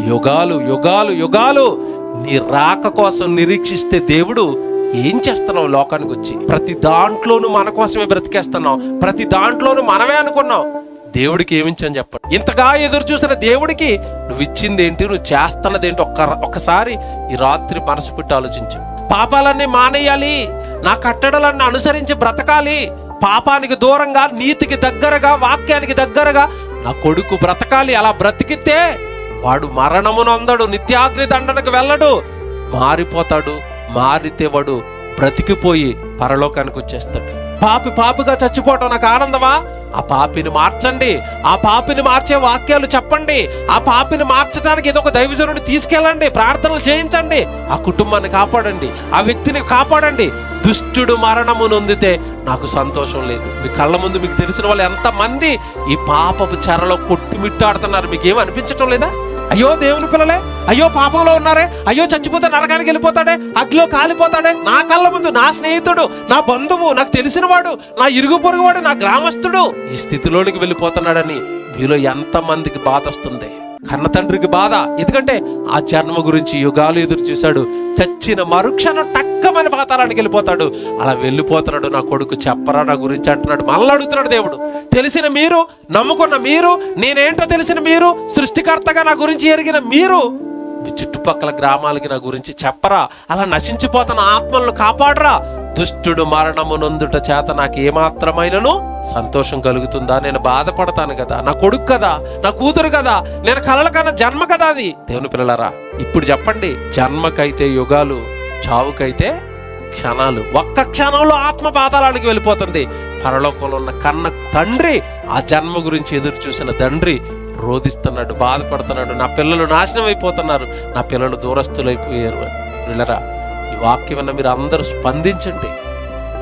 యుగాలు యుగాలు యుగాలు నీ రాక కోసం నిరీక్షిస్తే దేవుడు ఏం చేస్తున్నావు? లోకానికి వచ్చి ప్రతి దాంట్లోనూ మన కోసమే బ్రతికేస్తున్నావు, ప్రతి దాంట్లోనూ మనమే అనుకున్నావు. దేవుడికి ఏమించని చెప్పండి. ఇంతగా ఎదురు చూసిన దేవుడికి నువ్వు ఇచ్చింది ఏంటి, నువ్వు చేస్తున్నది ఏంటి? ఒక్కసారి ఈ రాత్రి మనసు పెట్టి ఆలోచించు. పాపాలన్నీ మానేయాలి, నా కట్టడలన్నీ అనుసరించి బ్రతకాలి, పాపానికి దూరంగా నీతికి దగ్గరగా వాక్యానికి దగ్గరగా నా కొడుకు బ్రతకాలి. అలా బ్రతికితే వాడు మరణమునందడు, నిత్యాగ్ని దండనకు వెళ్ళడు, మారిపోతాడు. మారితే వాడు బ్రతికిపోయి పరలోకానికి వచ్చేస్తాడు. పాపిగా చచ్చిపోవటం నాకు ఆనందమా? ఆ పాపిని మార్చండి, ఆ పాపిని మార్చే వాక్యాలు చెప్పండి, ఆ పాపిని మార్చడానికి ఏదో ఒక దైవజనుడిని తీసుకెళ్ళండి, ప్రార్థనలు చేయించండి, ఆ కుటుంబాన్ని కాపాడండి, ఆ వ్యక్తిని కాపాడండి. దుష్టుడు మరణము నొందితే నాకు సంతోషం లేదు. మీ కళ్ళ ముందు మీకు తెలిసిన వాళ్ళు ఎంతమంది ఈ పాపపు చెరలో కొట్టుమిట్టాడుతున్నారు, మీకు ఏమి అనిపించటం లేదా? అయ్యో దేవుని పిల్లలే, అయ్యో పాపంలో ఉన్నారే, అయ్యో చచ్చిపోతే నరకానికి వెళ్ళిపోతాడే, అగ్నిలో కాలిపోతాడే. నా కళ్ళ ముందు నా స్నేహితుడు, నా బంధువు, నాకు తెలిసిన వాడు, నా ఇరుగు పొరుగువాడు, నా గ్రామస్తుడు ఈ స్థితిలోనికి వెళ్ళిపోతున్నాడని మీలో ఎంతమందికి బాధ వస్తుంది? కన్న తండ్రికి బాధ. ఎందుకంటే ఆ జన్మ గురించి యుగాలు ఎదురు చూశాడు. చచ్చిన మరుక్షణం టక్కమని పాతాళానికి వెళ్ళిపోతాడు. అలా వెళ్ళిపోతున్నాడు. నా కొడుకు చెప్పరా నా గురించి అంటున్నాడు. మళ్ళీ అడుగుతున్నాడు దేవుడు. తెలిసిన మీరు, నమ్ముకున్న మీరు, నేనేంటో తెలిసిన మీరు, సృష్టికర్తగా నా గురించి ఎరిగిన మీరు, మీ చుట్టుపక్కల గ్రామాలకి నా గురించి చెప్పరా? అలా నశించిపోతున్న ఆత్మలను కాపాడరా? దుష్టుడు మరణము నొందుట చేత నాకు ఏమాత్రమైనను సంతోషం కలుగుతుందా? నేను బాధపడతాను కదా, నా కొడుకు కదా, నా కూతురు కదా, నేను కలల కన్నా జన్మ కదా. అది దేవుని పిల్లలారా, ఇప్పుడు చెప్పండి, జన్మకైతే యుగాలు, చావుకైతే క్షణాలు. ఒక్క క్షణంలో ఆత్మ పాతాళానికి వెళ్ళిపోతుంది. పరలోకంలో ఉన్న కన్న తండ్రి ఆ జన్మ గురించి ఎదురు చూసిన తండ్రి రోధిస్తున్నాడు, బాధపడుతున్నాడు. నా పిల్లలు నాశనం అయిపోతున్నారు, నా పిల్లలు దూరస్తులైపోయారు. పిల్లరా, ఈ వాక్యం వల్ల మీరు అందరూ స్పందించండి,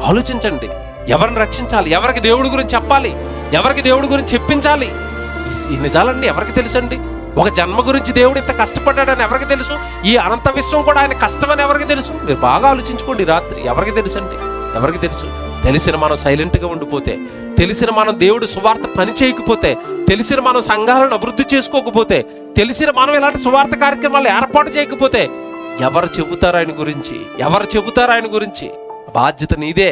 ఆలోచించండి. ఎవరిని రక్షించాలి, ఎవరికి దేవుడి గురించి చెప్పాలి, ఎవరికి దేవుడి గురించి చెప్పించాలి? ఈ నిజాలన్నీ ఎవరికి తెలుసండి? ఒక జన్మ గురించి దేవుడు ఇంత కష్టపడ్డాడని ఎవరికి తెలుసు? ఈ అనంత విశ్వం కూడా ఆయన కష్టమని ఎవరికి తెలుసు? మీరు బాగా ఆలోచించుకోండి రాత్రి. ఎవరికి తెలుసండి? ఎవరికి తెలుసు? తెలిసిన మనం సైలెంట్గా ఉండిపోతే, తెలిసిన మనం దేవుడు సువార్త పని చేయకపోతే, తెలిసిన మనం సంఘాలను అభివృద్ధి చేసుకోకపోతే, తెలిసిన మనం ఇలాంటి సువార్త కార్యక్రమాలు ఏర్పాటు చేయకపోతే ఎవరు చెబుతారు ఆయన గురించి? ఎవరు చెబుతారు ఆయన గురించి? బాధ్యత నీదే.